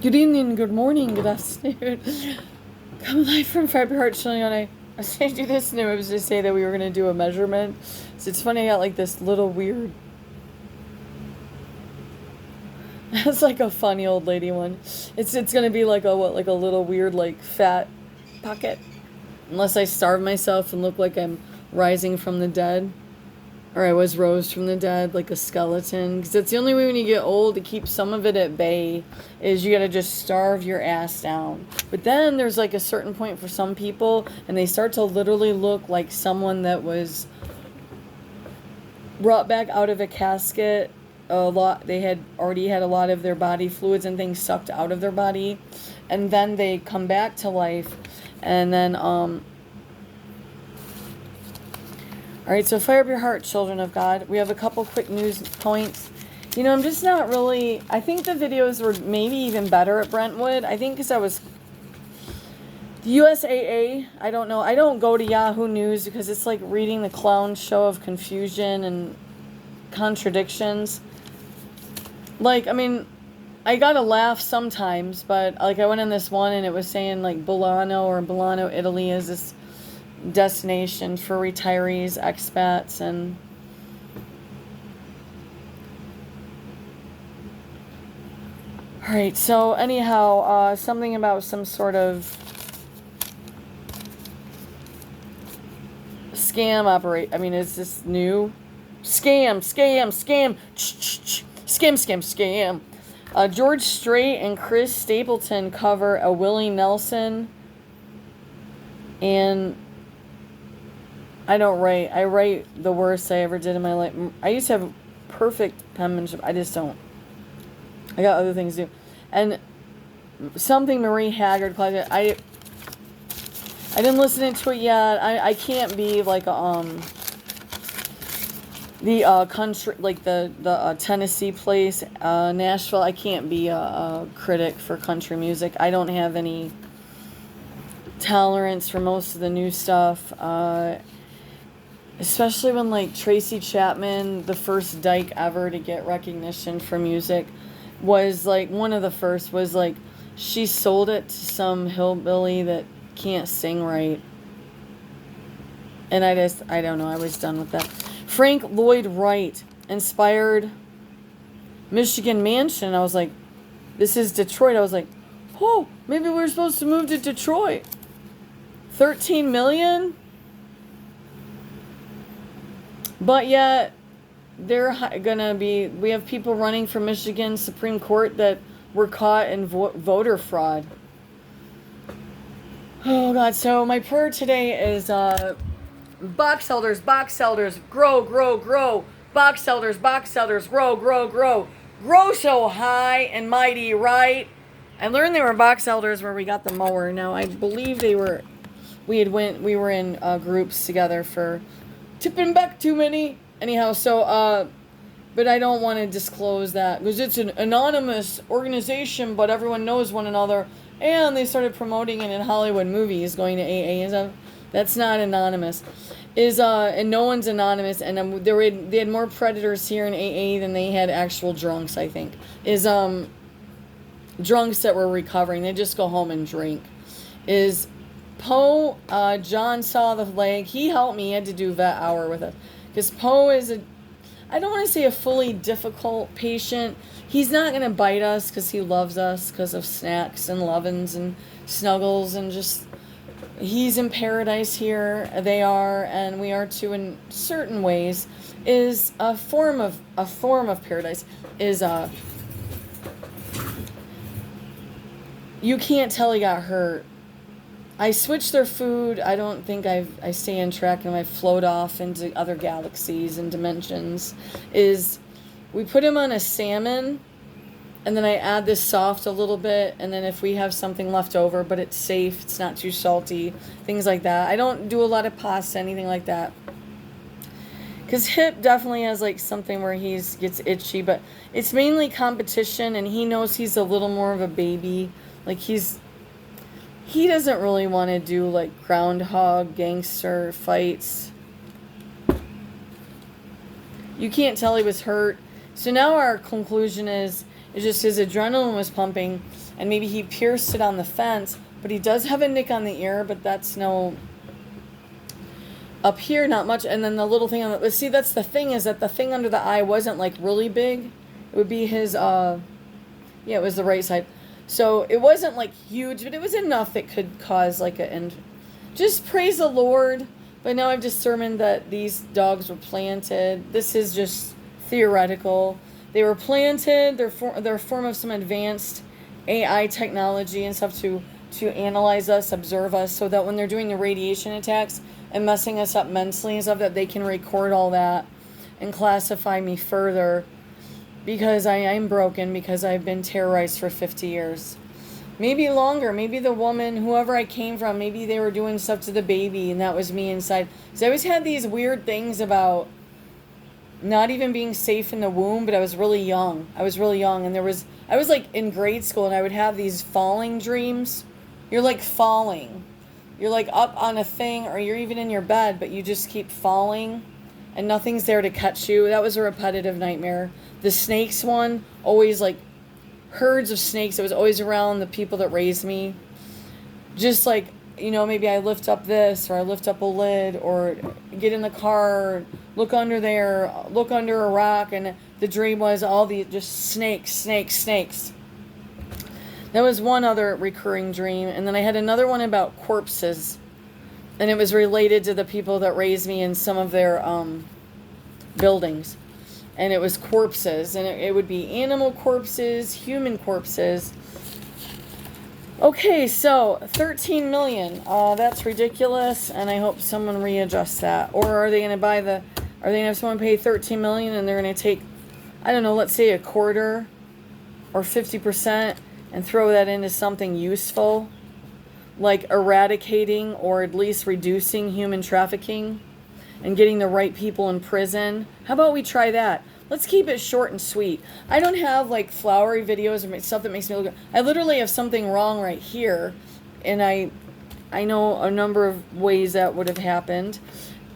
Good evening, good morning, good afternoon. Coming live from February, Chile. I was going to do this, and it was to say that we were going to do a measurement. So it's funny, I got like this little weird. It's like a funny old lady one. It's going to be like a little weird like fat pocket. Unless I starve myself and look like I'm rising from the dead. Or I was rose from the dead, like a skeleton. Because it's the only way when you get old to keep some of it at bay is you gotta just starve your ass down. But then there's like a certain point for some people, and they start to literally look like someone that was brought back out of a casket. They had already had a lot of their body fluids and things sucked out of their body, and then they come back to life, and then all right, so fire up your heart, children of God. We have a couple quick news points. You know, I'm just not really... I think the videos were maybe even better at Brentwood. I think because I was... USAA, I don't know. I don't go to Yahoo News because it's like reading the clown show of confusion and contradictions. Like, I mean, I gotta laugh sometimes, but like I went on this one and it was saying like Bolano, Italy is this destination for retirees, expats, and all right, so anyhow, something about some sort of scam operate. I mean, is this new? Scam. George Strait and Chris Stapleton cover a Willie Nelson, and I don't write. I write the worst I ever did in my life. I used to have perfect penmanship. I just don't. I got other things to do. And something Marie Haggard, I didn't listen to it yet. I can't be like the country, like the Tennessee place, Nashville. I can't be a critic for country music. I don't have any tolerance for most of the new stuff. Especially when like Tracy Chapman, the first dyke ever to get recognition for music, was like one of the first, was like she sold it to some hillbilly that can't sing right. And I don't know, I was done with that. Frank Lloyd Wright inspired Michigan Mansion. I was like, this is Detroit. I was like, oh, maybe we're supposed to move to Detroit. 13 million? But yet, they're gonna be... We have people running for Michigan Supreme Court that were caught in voter fraud. Oh, God. So my prayer today is... box elders, grow. Box elders, grow. Grow so high and mighty, right? I learned they were box elders where we got the mower. Now, I believe they were... We were in groups together for... tipping back too many. Anyhow, so, but I don't want to disclose that because it's an anonymous organization, but everyone knows one another. And they started promoting it in Hollywood movies, going to AA and stuff. That's not anonymous. And no one's anonymous. And they had more predators here in AA than they had actual drunks, I think. Drunks that were recovering. They just go home and drink. Poe, John saw the leg. He helped me. He had to do vet hour with us. Because Poe is I don't want to say a fully difficult patient. He's not going to bite us because he loves us because of snacks and lovin's and snuggles and just, he's in paradise here. They are, and we are too in certain ways. Is a form of paradise. You can't tell he got hurt. I switch their food. I don't think I stay on track and I float off into other galaxies and dimensions. We put him on a salmon, and then I add this soft a little bit, and then if we have something left over, but it's safe, it's not too salty, things like that. I don't do a lot of pasta, anything like that. Because Hip definitely has like something where he gets itchy, but it's mainly competition, and he knows he's a little more of a baby. Like he doesn't really want to do like groundhog gangster fights. You can't tell he was hurt. So now our conclusion is It's just his adrenaline was pumping, and maybe he pierced it on the fence, but he does have a nick on the ear, but that's no... Up here, not much, and then the little thing on the... See, that's the thing, is that the thing under the eye wasn't, like, really big. It would be his, yeah, it was the right side. So, it wasn't, like, huge, but it was enough that could cause, like, and just praise the Lord. But now I've determined that these dogs were planted. This is just theoretical. They were planted. They're a form of some advanced AI technology and stuff to analyze us, observe us, so that when they're doing the radiation attacks and messing us up mentally and stuff, that they can record all that and classify me further, because I'm broken, because I've been terrorized for 50 years. Maybe longer. Maybe the woman, whoever I came from, maybe they were doing stuff to the baby and that was me inside. So I always had these weird things about not even being safe in the womb, but I was really young. And I was like in grade school, and I would have these falling dreams. You're like falling. You're like up on a thing, or you're even in your bed, but you just keep falling and nothing's there to catch you. That was a repetitive nightmare. The snakes one, always like herds of snakes. It was always around the people that raised me. Just like, maybe I lift up this, or I lift up a lid, or get in the car, look under there, look under a rock, and the dream was all the just snakes. That was one other recurring dream. And then I had another one about corpses, and it was related to the people that raised me in some of their buildings. And it was corpses, and it would be animal corpses, human corpses. Okay, so 13 million. That's ridiculous, and I hope someone readjusts that. Or are they going to are they going to have someone pay 13 million and they're going to take, I don't know, let's say a quarter or 50% and throw that into something useful, like eradicating or at least reducing human trafficking and getting the right people in prison? How about we try that? Let's keep it short and sweet. I don't have like flowery videos or stuff that makes me look good. I literally have something wrong right here, and I know a number of ways that would have happened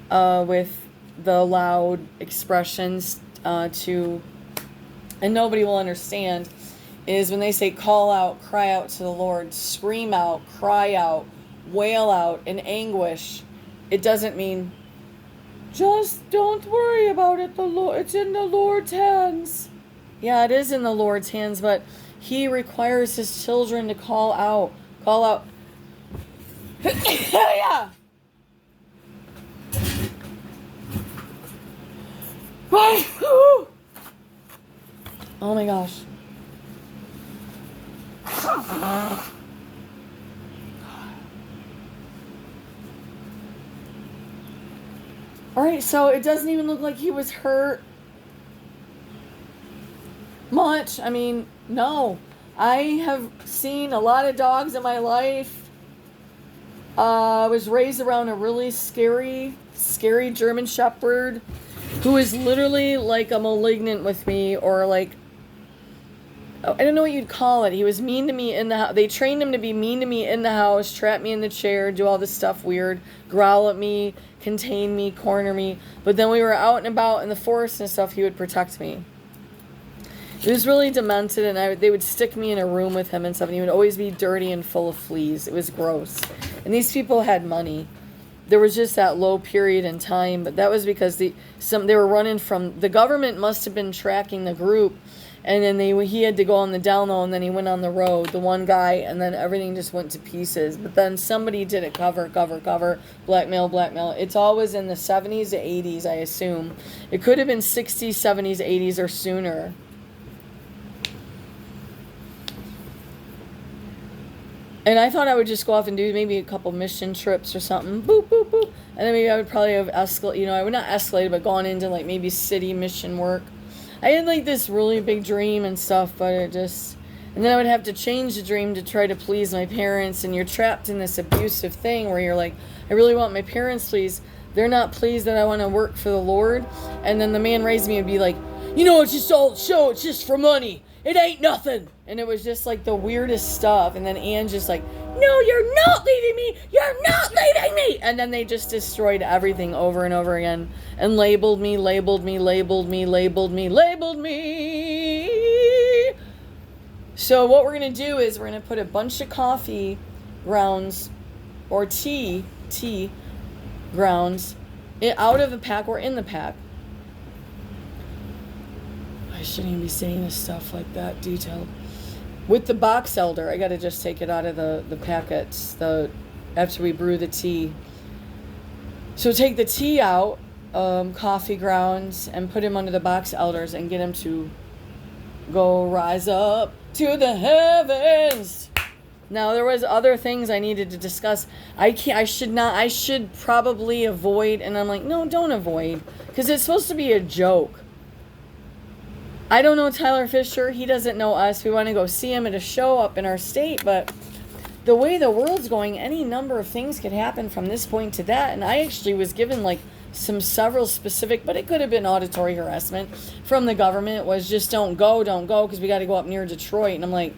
with the loud expressions and nobody will understand, is when they say call out, cry out to the Lord, scream out, cry out, wail out in anguish. It doesn't mean just don't worry about it. It's in the Lord's hands. Yeah, it is in the Lord's hands, but He requires His children to call out. Call out. Yeah. Oh my gosh. Alright, so it doesn't even look like he was hurt much. I mean, no. I have seen a lot of dogs in my life. I was raised around a really scary German Shepherd who is literally like a malignant with me, or like, I don't know what you'd call it. He was mean to me in the house. They trained him to be mean to me in the house, trap me in the chair, do all this stuff weird, growl at me, contain me, corner me. But then we were out and about in the forest and stuff, he would protect me. He was really demented, and they would stick me in a room with him and stuff, and he would always be dirty and full of fleas. It was gross. And these people had money. There was just that low period in time, but that was because they were running from, the government must have been tracking the group, and then he had to go on the down low, and then he went on the road, the one guy, and then everything just went to pieces. But then somebody did it, cover, blackmail. It's always in the 70s to 80s, I assume. It could have been 60s, 70s, 80s, or sooner. And I thought I would just go off and do maybe a couple mission trips or something. Boop, boop, boop. And then maybe I would probably have escalated, I would not escalate, but gone into like maybe city mission work. I had like this really big dream and stuff, but and then I would have to change the dream to try to please my parents, and you're trapped in this abusive thing where you're like, I really want my parents pleased. They're not pleased that I want to work for the Lord. And then the man raised me and be like, it's just all a show, it's just for money. It ain't nothing. And it was just like the weirdest stuff. And then Anne's just like, no, you're not leaving me. You're not leaving me. And then they just destroyed everything over and over again. And labeled me. So what we're going to do is we're going to put a bunch of coffee grounds or tea grounds out of the pack or in the pack. I shouldn't even be saying this stuff like that detailed. With the box elder, I got to just take it out of the packets after we brew the tea. So take the tea out, coffee grounds, and put him under the box elders and get him to go rise up to the heavens. Now, there was other things I needed to discuss. I should probably avoid, and I'm like, no, don't avoid, because it's supposed to be a joke. I don't know Tyler Fisher. He doesn't know us. We want to go see him at a show up in our state, but the way the world's going, any number of things could happen from this point to that. And I actually was given like several specific, but it could have been auditory harassment from the government, was just don't go, because we got to go up near Detroit. And I'm like,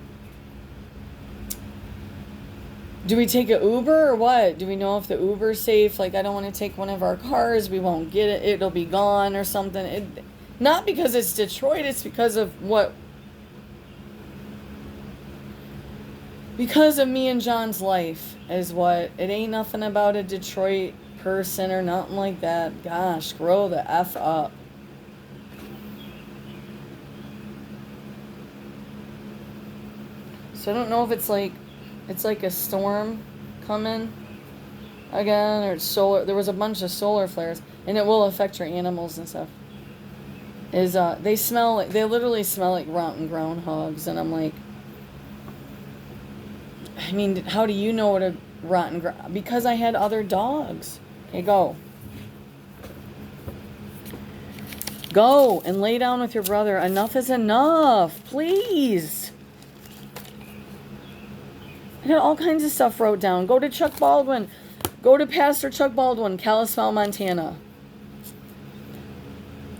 do we take an Uber or what? Do we know if the Uber's safe? Like, I don't want to take one of our cars. We won't get it. It'll be gone or something. Not because it's Detroit, it's because of because of me and John's life is what. It ain't nothing about a Detroit person or nothing like that. Gosh, grow the F up. So I don't know if it's like a storm coming again, or it's solar. There was a bunch of solar flares, and it will affect your animals and stuff. They literally smell like rotten groundhogs, and I'm like, I mean, how do you know what a rotten because I had other dogs. Okay, go and lay down with your brother. Enough is enough, please. I got all kinds of stuff wrote down. Go to Chuck Baldwin. Go to Pastor Chuck Baldwin, Kalispell, Montana.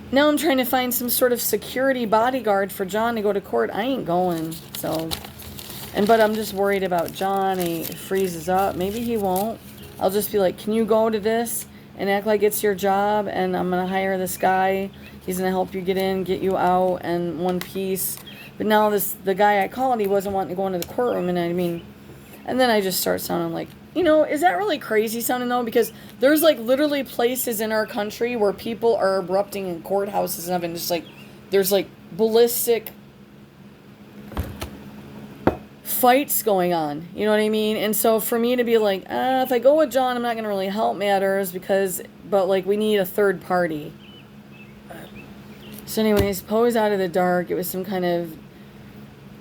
Now I'm trying to find some sort of security bodyguard for John to go to court. I ain't going. But I'm just worried about John. He freezes up. Maybe he won't. I'll just be like, can you go to this and act like it's your job? And I'm going to hire this guy. He's going to help you get in, get you out in one piece. But now the guy I called, he wasn't wanting to go into the courtroom. And then I just start sounding like, is that really crazy sounding though? Because there's like literally places in our country where people are erupting in courthouses and stuff, and just like there's like ballistic fights going on. You know what I mean? And so for me to be like, if I go with John, I'm not going to really help matters but like we need a third party. So anyways, pose out of the dark. It was some kind of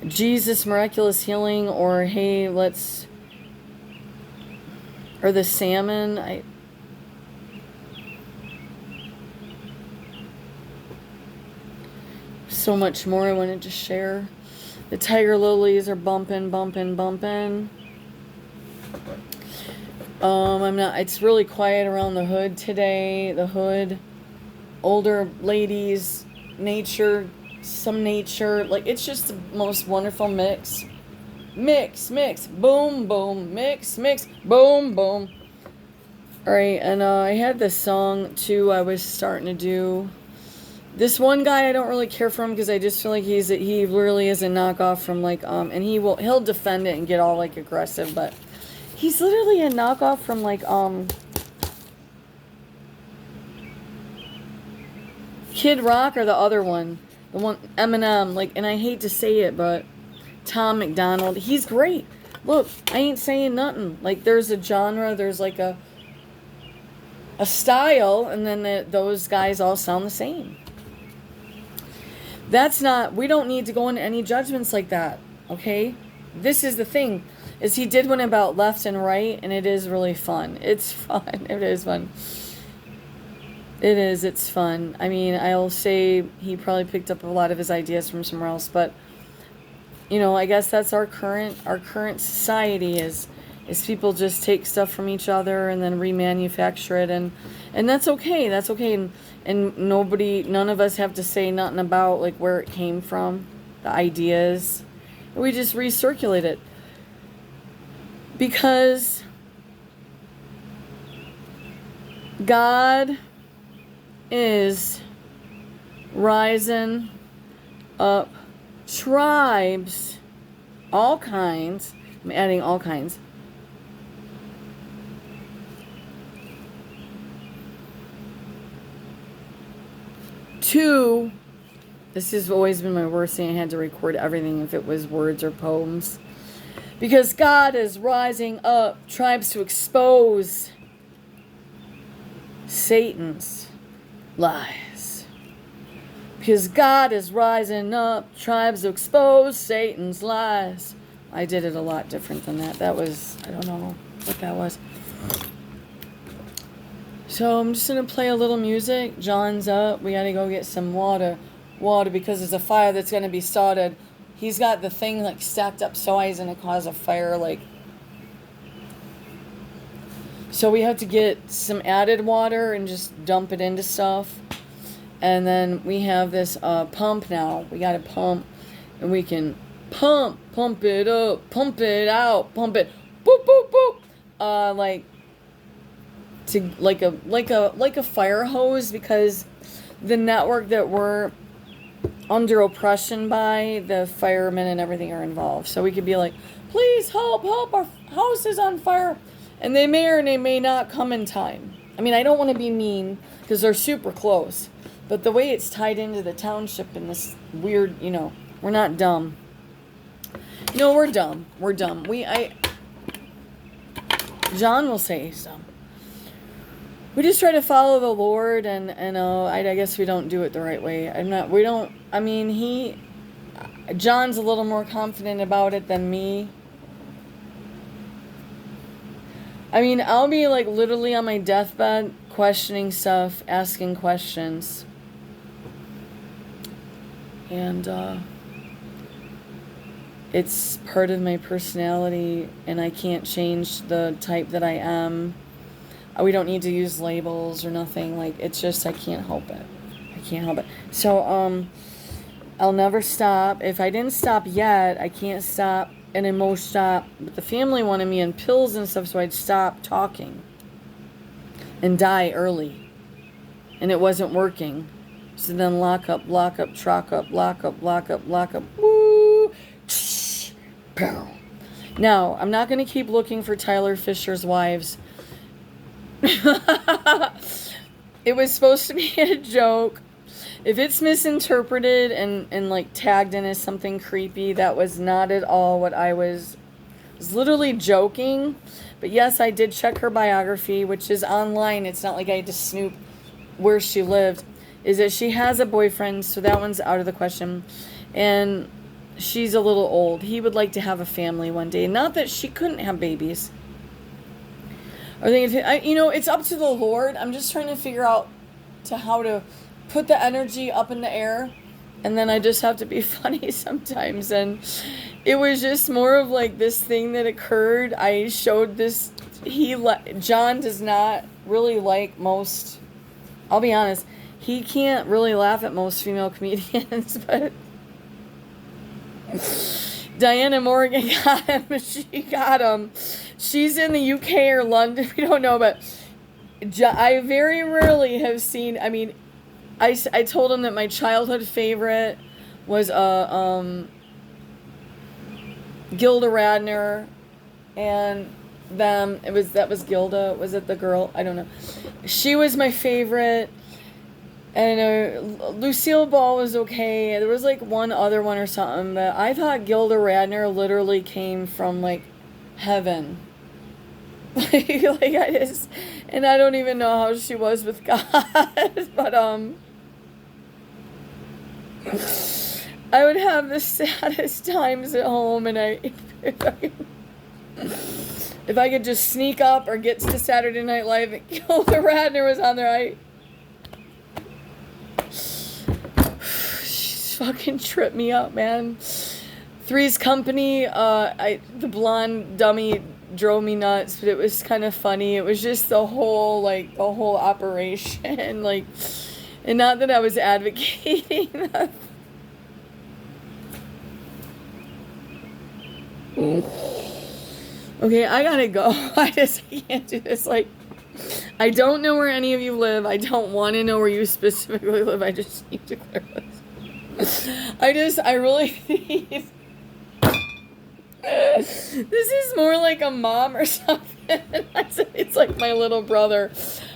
Jesus miraculous healing, or hey, or the salmon. So much more I wanted to share. The tiger lilies are bumping. It's really quiet around the hood today. The hood, older ladies, nature, some nature. Like, it's just the most wonderful mix. Mix, boom, boom, mix, boom, boom. All right, and I had this song too. I was starting to do. This one guy I don't really care for him because I just feel like he really is a knockoff from like and he'll defend it and get all like aggressive, but he's literally a knockoff from like Kid Rock, or the other one, the one Eminem, like, and I hate to say it, but Tom McDonald, he's great. Look, I ain't saying nothing. Like, there's a genre, there's like a style, and then those guys all sound the same. We don't need to go into any judgments like that, okay? This is the thing, is he did one about left and right, and it is really fun. It's fun. It is fun. It's fun. I mean, I'll say he probably picked up a lot of his ideas from somewhere else, but, I guess that's our current society is people just take stuff from each other and then remanufacture it, and that's okay. That's okay. And none of us have to say nothing about like where it came from, the ideas. We just recirculate it. Because God is rising up tribes all kinds. I'm adding all kinds. Two, this has always been my worst thing. I had to record everything if it was words or poems. Because God is rising up, tribes to expose Satan's lies. Because God is rising up, tribes to expose Satan's lies. I did it a lot different than that. That was, I don't know what that was. So I'm just going to play a little music. John's up. We got to go get some water. Water, because there's a fire that's going to be started. He's got the thing like stacked up so he's going to cause a fire. Like, so we have to get some added water and just dump it into stuff. And then we have this pump now. We got to pump, and we can pump it up, pump it out, pump it, boop, boop, boop. Like a fire hose, because the network that we're under oppression by, the firemen and everything are involved. So we could be like, please help, our house is on fire. And they may or they may not come in time. I mean, I don't want to be mean because they're super close. But the way it's tied into the township in this weird, we're not dumb. No, we're dumb. We're dumb. John will say he's dumb. We just try to follow the Lord, and I guess we don't do it the right way. John's a little more confident about it than me. I mean, I'll be like literally on my deathbed questioning stuff, asking questions. And it's part of my personality, and I can't change the type that I am. We don't need to use labels or nothing. Like, it's just, I can't help it. I can't help it. So, I'll never stop. If I didn't stop yet, I can't stop, and I won't stop. But the family wanted me on pills and stuff, so I'd stop talking and die early. And it wasn't working. So then lock up, truck up, lock up, woo, now, I'm not going to keep looking for Tyler Fisher's wives. It was supposed to be a joke. If it's misinterpreted and like tagged in as something creepy, that was not at all what I was literally joking. But yes, I did check her biography, which is online. It's not like I had to snoop where she lived. Is that she has a boyfriend, so that one's out of the question. And she's a little old. He would like to have a family one day. Not that she couldn't have babies. It's up to the Lord. I'm just trying to figure out how to put the energy up in the air, and then I just have to be funny sometimes. And it was just more of like this thing that occurred. I showed this. John does not really like most. I'll be honest. He can't really laugh at most female comedians, but Diana Morgan got him. She got him. She's in the UK or London. We don't know, but I very rarely have seen. I mean, I told him that my childhood favorite was Gilda Radner, and that was Gilda. Was it the girl? I don't know. She was my favorite. And Lucille Ball was okay. There was like one other one or something, but I thought Gilda Radner literally came from like heaven. And I don't even know how she was with God, but I would have the saddest times at home, and if I could just sneak up or get to Saturday Night Live and Gilda Radner was on there, fucking tripped me up, man. Three's Company, the blonde dummy drove me nuts, but it was kind of funny. It was just the whole operation, like, and not that I was advocating that. Okay, I gotta go. I can't do this. Like, I don't know where any of you live. I don't want to know where you specifically live. I just need to clear this. I really need This is more like a mom or something. It's like my little brother.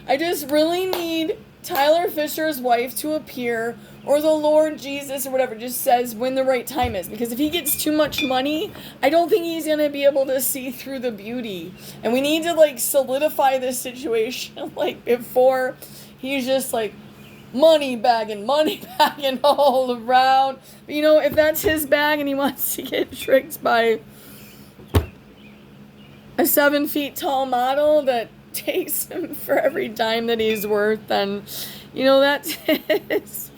I just really need Tyler Fisher's wife to appear, or the Lord Jesus or whatever just says when the right time is. Because if he gets too much money, I don't think he's going to be able to see through the beauty. And we need to like solidify this situation like before he's just like money bagging all around. But, you know, if that's his bag and he wants to get tricked by a 7 feet tall model that takes him for every dime that he's worth, then, you know, that's his